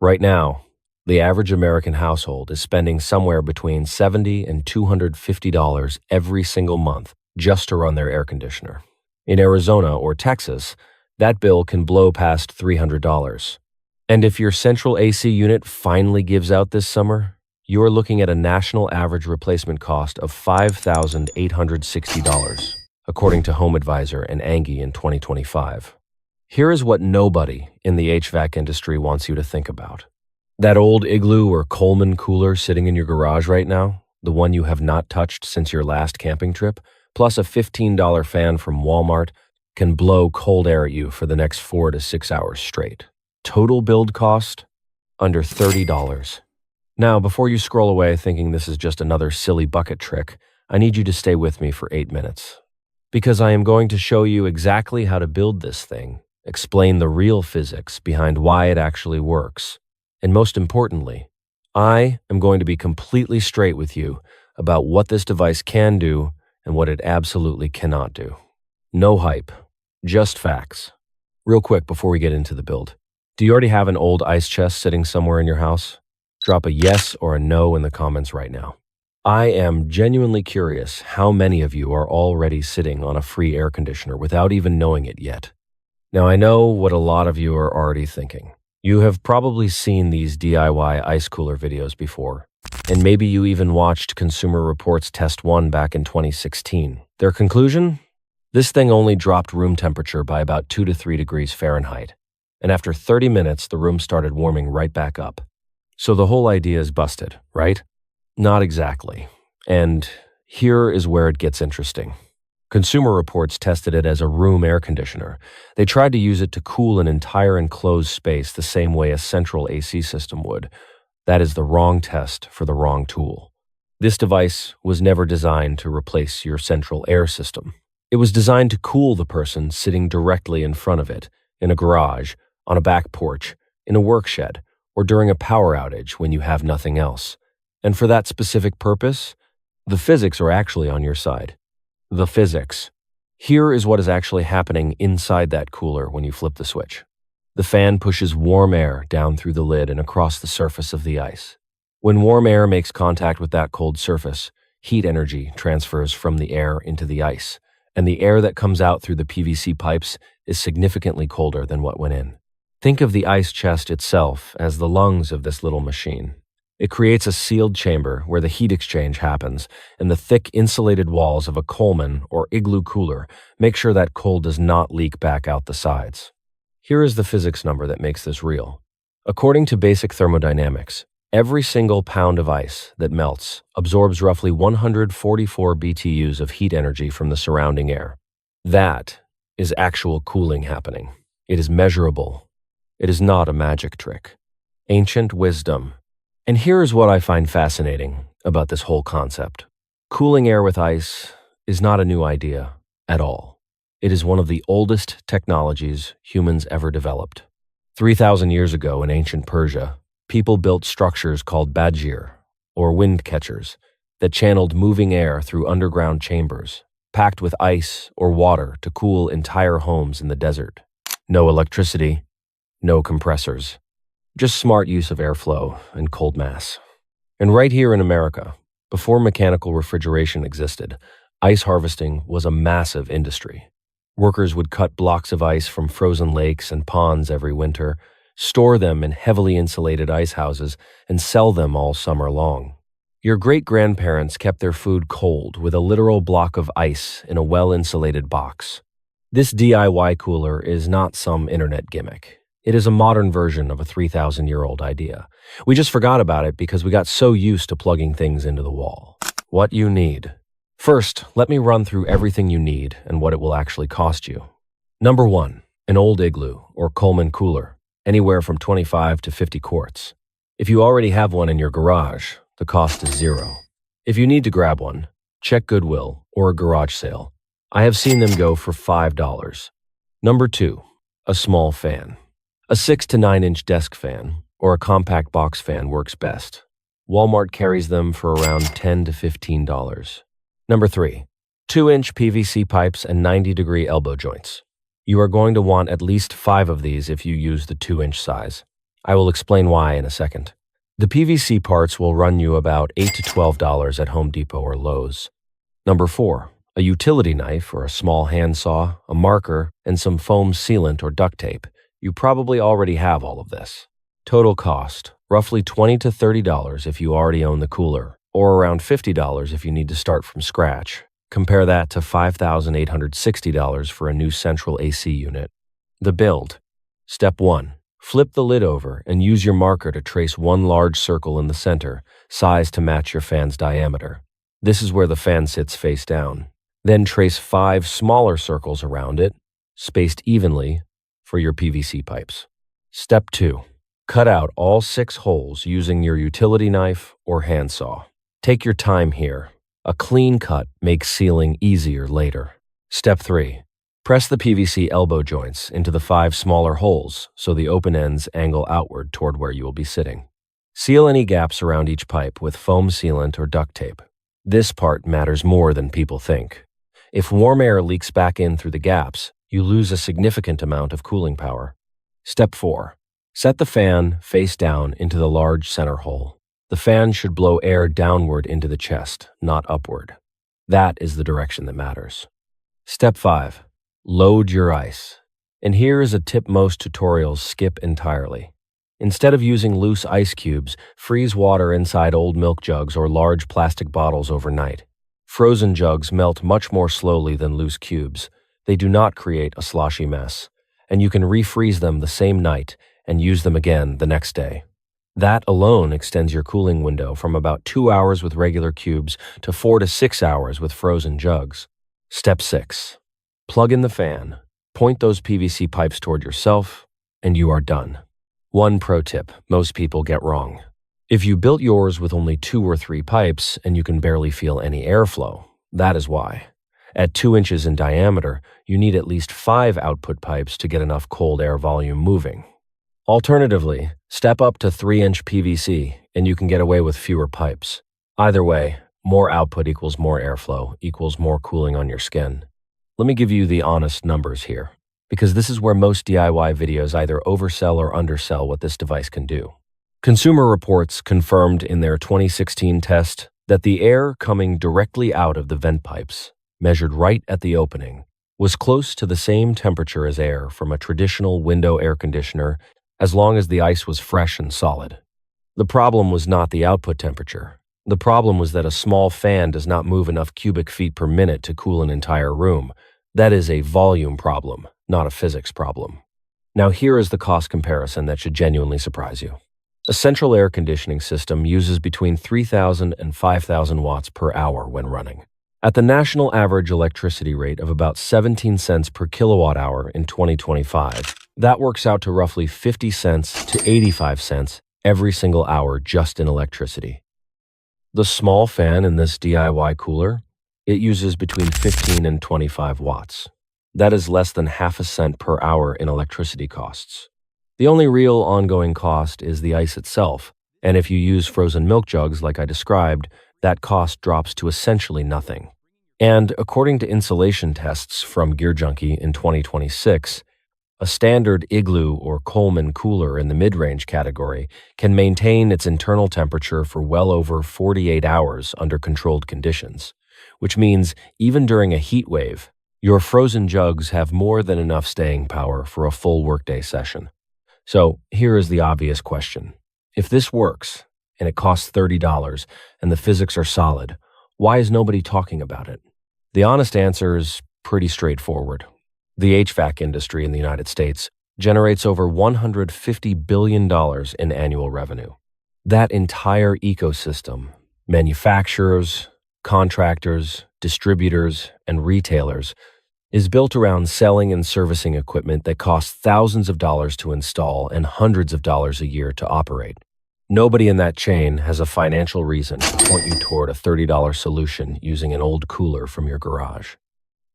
Right now, the average American household is spending somewhere between $70 and $250 every single month just to run their air conditioner. In Arizona or Texas, that bill can blow past $300. And if your central AC unit finally gives out this summer, you're looking at a national average replacement cost of $5,860, according to HomeAdvisor and Angie in 2025. Here is what nobody in the HVAC industry wants you to think about. That old Igloo or Coleman cooler sitting in your garage right now, the one you have not touched since your last camping trip, plus a $15 fan from Walmart, can blow cold air at you for the next 4 to 6 hours straight. Total build cost? Under $30. Now, before you scroll away thinking this is just another silly bucket trick, I need you to stay with me for 8 minutes. Because I am going to show you exactly how to build this thing, explain the real physics behind why it actually works, and most importantly, I am going to be completely straight with you about what this device can do and what it absolutely cannot do. No hype, just facts. Real quick before we get into the build. Do you already have an old ice chest sitting somewhere in your house? Drop a yes or a no in the comments right now. I am genuinely curious how many of you are already sitting on a free air conditioner without even knowing it yet. Now, I know what a lot of you are already thinking. You have probably seen these DIY ice cooler videos before, and maybe you even watched Consumer Reports Test 1 back in 2016. Their conclusion? This thing only dropped room temperature by about 2 to 3 degrees Fahrenheit, and after 30 minutes, the room started warming right back up. So the whole idea is busted, right? Not exactly. And here is where it gets interesting. Consumer Reports tested it as a room air conditioner. They tried to use it to cool an entire enclosed space the same way a central AC system would. That is the wrong test for the wrong tool. This device was never designed to replace your central air system. It was designed to cool the person sitting directly in front of it, in a garage, on a back porch, in a work shed, or during a power outage when you have nothing else. And for that specific purpose, the physics are actually on your side. The physics. Here is what is actually happening inside that cooler when you flip the switch. The fan pushes warm air down through the lid and across the surface of the ice. When warm air makes contact with that cold surface, heat energy transfers from the air into the ice, and the air that comes out through the PVC pipes is significantly colder than what went in. Think of the ice chest itself as the lungs of this little machine. It creates a sealed chamber where the heat exchange happens, and the thick insulated walls of a Coleman or Igloo cooler make sure that cold does not leak back out the sides. Here is the physics number that makes this real. According to basic thermodynamics, every single pound of ice that melts absorbs roughly 144 BTUs of heat energy from the surrounding air. That is actual cooling happening. It is measurable. It is not a magic trick. Ancient wisdom. And here's what I find fascinating about this whole concept. Cooling air with ice is not a new idea at all. It is one of the oldest technologies humans ever developed. 3,000 years ago in ancient Persia, people built structures called Badgir, or wind catchers, that channeled moving air through underground chambers, packed with ice or water to cool entire homes in the desert. No electricity, no compressors. Just smart use of airflow and cold mass. And right here in America, before mechanical refrigeration existed, ice harvesting was a massive industry. Workers would cut blocks of ice from frozen lakes and ponds every winter, store them in heavily insulated ice houses, and sell them all summer long. Your great-grandparents kept their food cold with a literal block of ice in a well-insulated box. This DIY cooler is not some internet gimmick. It is a modern version of a 3,000-year-old idea. We just forgot about it because we got so used to plugging things into the wall. What you need. First, let me run through everything you need and what it will actually cost you. Number 1, an old Igloo or Coleman cooler, anywhere from 25 to 50 quarts. If you already have one in your garage, the cost is $0. If you need to grab one, check Goodwill or a garage sale. I have seen them go for $5. Number 2, a small fan. A 6 to 9 inch desk fan or a compact box fan works best. Walmart carries them for around $10 to $15. Number 3, 2-inch PVC pipes and 90-degree elbow joints. You are going to want at least 5 of these if you use the 2-inch size. I will explain why in a second. The PVC parts will run you about $8 to $12 at Home Depot or Lowe's. Number 4, a utility knife or a small handsaw, a marker, and some foam sealant or duct tape. You probably already have all of this. Total cost, roughly $20 to $30 if you already own the cooler, or around $50 if you need to start from scratch. Compare that to $5,860 for a new central AC unit. The build. Step 1. Flip the lid over and use your marker to trace one large circle in the center, size to match your fan's diameter. This is where the fan sits face down. Then trace 5 smaller circles around it, spaced evenly, for your PVC pipes. Step 2. Cut out all 6 holes using your utility knife or handsaw. Take your time here. A clean cut makes sealing easier later. Step 3. Press the PVC elbow joints into the 5 smaller holes so the open ends angle outward toward where you will be sitting. Seal any gaps around each pipe with foam sealant or duct tape. This part matters more than people think. If warm air leaks back in through the gaps, you lose a significant amount of cooling power. Step 4. Set the fan face down into the large center hole. The fan should blow air downward into the chest, not upward. That is the direction that matters. Step 5. Load your ice. And here is a tip most tutorials skip entirely. Instead of using loose ice cubes, freeze water inside old milk jugs or large plastic bottles overnight. Frozen jugs melt much more slowly than loose cubes. They do not create a sloshy mess, and you can refreeze them the same night and use them again the next day. That alone extends your cooling window from about 2 hours with regular cubes to 4 to 6 hours with frozen jugs. Step 6. Plug in the fan, point those PVC pipes toward yourself, and you are done. One pro tip most people get wrong. If you built yours with only 2 or 3 pipes and you can barely feel any airflow, that is why. At 2 inches in diameter, you need at least 5 output pipes to get enough cold air volume moving. Alternatively, step up to 3-inch PVC and you can get away with fewer pipes. Either way, more output equals more airflow equals more cooling on your skin. Let me give you the honest numbers here, because this is where most DIY videos either oversell or undersell what this device can do. Consumer Reports confirmed in their 2016 test that the air coming directly out of the vent pipes, measured right at the opening, was close to the same temperature as air from a traditional window air conditioner as long as the ice was fresh and solid. The problem was not the output temperature. The problem was that a small fan does not move enough cubic feet per minute to cool an entire room. That is a volume problem, not a physics problem. Now here is the cost comparison that should genuinely surprise you. A central air conditioning system uses between 3,000 and 5,000 watts per hour when running. At the national average electricity rate of about 17 cents per kilowatt hour in 2025, that works out to roughly 50 cents to 85 cents every single hour just in electricity. The small fan in this DIY cooler, it uses between 15 and 25 watts. That is less than half a cent per hour in electricity costs. The only real ongoing cost is the ice itself, and if you use frozen milk jugs like I described, that cost drops to essentially nothing. And according to insulation tests from Gear Junkie in 2026, a standard Igloo or Coleman cooler in the mid-range category can maintain its internal temperature for well over 48 hours under controlled conditions, which means even during a heat wave, your frozen jugs have more than enough staying power for a full workday session. So here is the obvious question. If this works, and it costs $30, and the physics are solid, why is nobody talking about it? The honest answer is pretty straightforward. The HVAC industry in the United States generates over $150 billion in annual revenue. That entire ecosystem, manufacturers, contractors, distributors, and retailers, is built around selling and servicing equipment that costs thousands of dollars to install and hundreds of dollars a year to operate. Nobody in that chain has a financial reason to point you toward a $30 solution using an old cooler from your garage.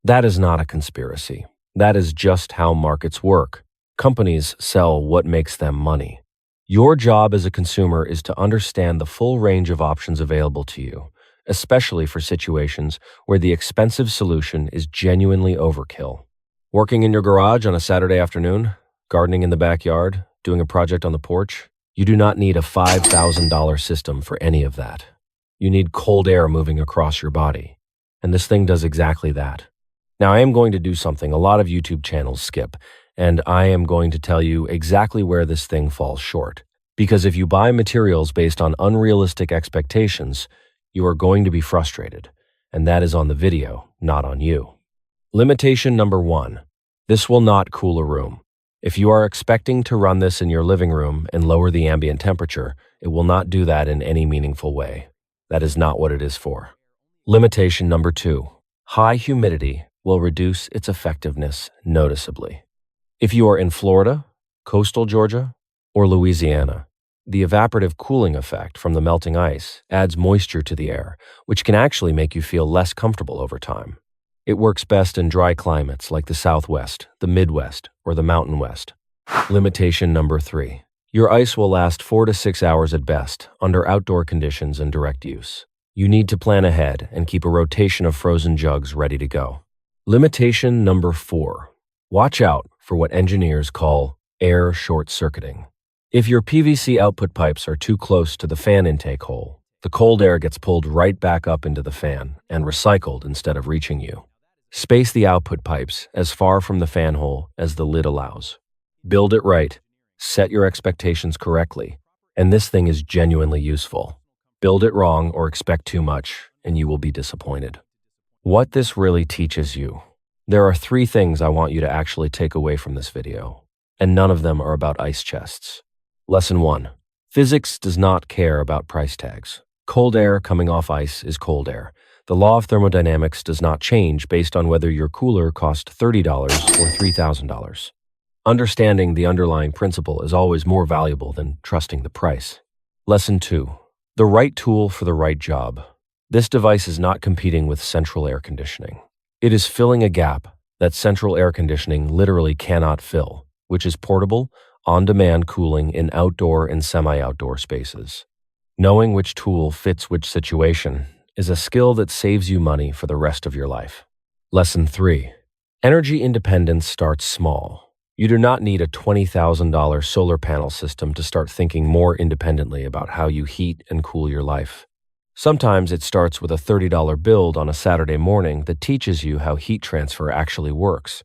That is not a conspiracy. That is just how markets work. Companies sell what makes them money. Your job as a consumer is to understand the full range of options available to you, especially for situations where the expensive solution is genuinely overkill. Working in your garage on a Saturday afternoon, gardening in the backyard, doing a project on the porch? You do not need a $5,000 system for any of that. You need cold air moving across your body. And this thing does exactly that. Now, I am going to do something a lot of YouTube channels skip, and I am going to tell you exactly where this thing falls short. Because if you buy materials based on unrealistic expectations, you are going to be frustrated. And that is on the video, not on you. Limitation number 1. This will not cool a room. If you are expecting to run this in your living room and lower the ambient temperature, it will not do that in any meaningful way. That is not what it is for. Limitation number 2. High humidity will reduce its effectiveness noticeably. If you are in Florida, coastal Georgia, or Louisiana, the evaporative cooling effect from the melting ice adds moisture to the air, which can actually make you feel less comfortable over time. It works best in dry climates like the Southwest, the Midwest, or the Mountain West. Limitation number 3. Your ice will last 4 to 6 hours at best under outdoor conditions and direct use. You need to plan ahead and keep a rotation of frozen jugs ready to go. Limitation number 4. Watch out for what engineers call air short-circuiting. If your PVC output pipes are too close to the fan intake hole, the cold air gets pulled right back up into the fan and recycled instead of reaching you. Space the output pipes as far from the fan hole as the lid allows. Build it right, set your expectations correctly, and this thing is genuinely useful. Build it wrong or expect too much, and you will be disappointed. What this really teaches you. There are 3 things I want you to actually take away from this video, and none of them are about ice chests. Lesson 1. Physics does not care about price tags. Cold air coming off ice is cold air. The law of thermodynamics does not change based on whether your cooler cost $30 or $3,000. Understanding the underlying principle is always more valuable than trusting the price. Lesson 2. The right tool for the right job. This device is not competing with central air conditioning. It is filling a gap that central air conditioning literally cannot fill, which is portable, on-demand cooling in outdoor and semi-outdoor spaces. Knowing which tool fits which situation is a skill that saves you money for the rest of your life. Lesson 3. Energy independence starts small. You do not need a $20,000 solar panel system to start thinking more independently about how you heat and cool your life. Sometimes it starts with a $30 build on a Saturday morning that teaches you how heat transfer actually works.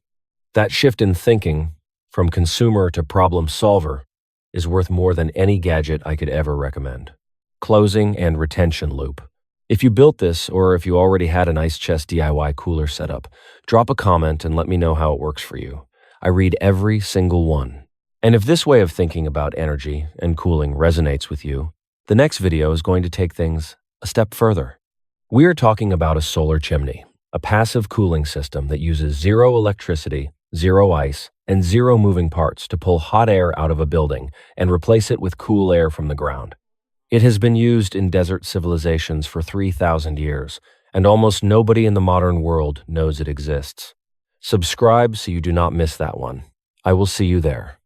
That shift in thinking, from consumer to problem solver, is worth more than any gadget I could ever recommend. Closing and retention loop. If you built this, or if you already had an ice chest DIY cooler setup, drop a comment and let me know how it works for you. I read every single one. And if this way of thinking about energy and cooling resonates with you, the next video is going to take things a step further. We are talking about a solar chimney, a passive cooling system that uses 0 electricity, 0 ice, and 0 moving parts to pull hot air out of a building and replace it with cool air from the ground. It has been used in desert civilizations for 3,000 years, and almost nobody in the modern world knows it exists. Subscribe so you do not miss that one. I will see you there.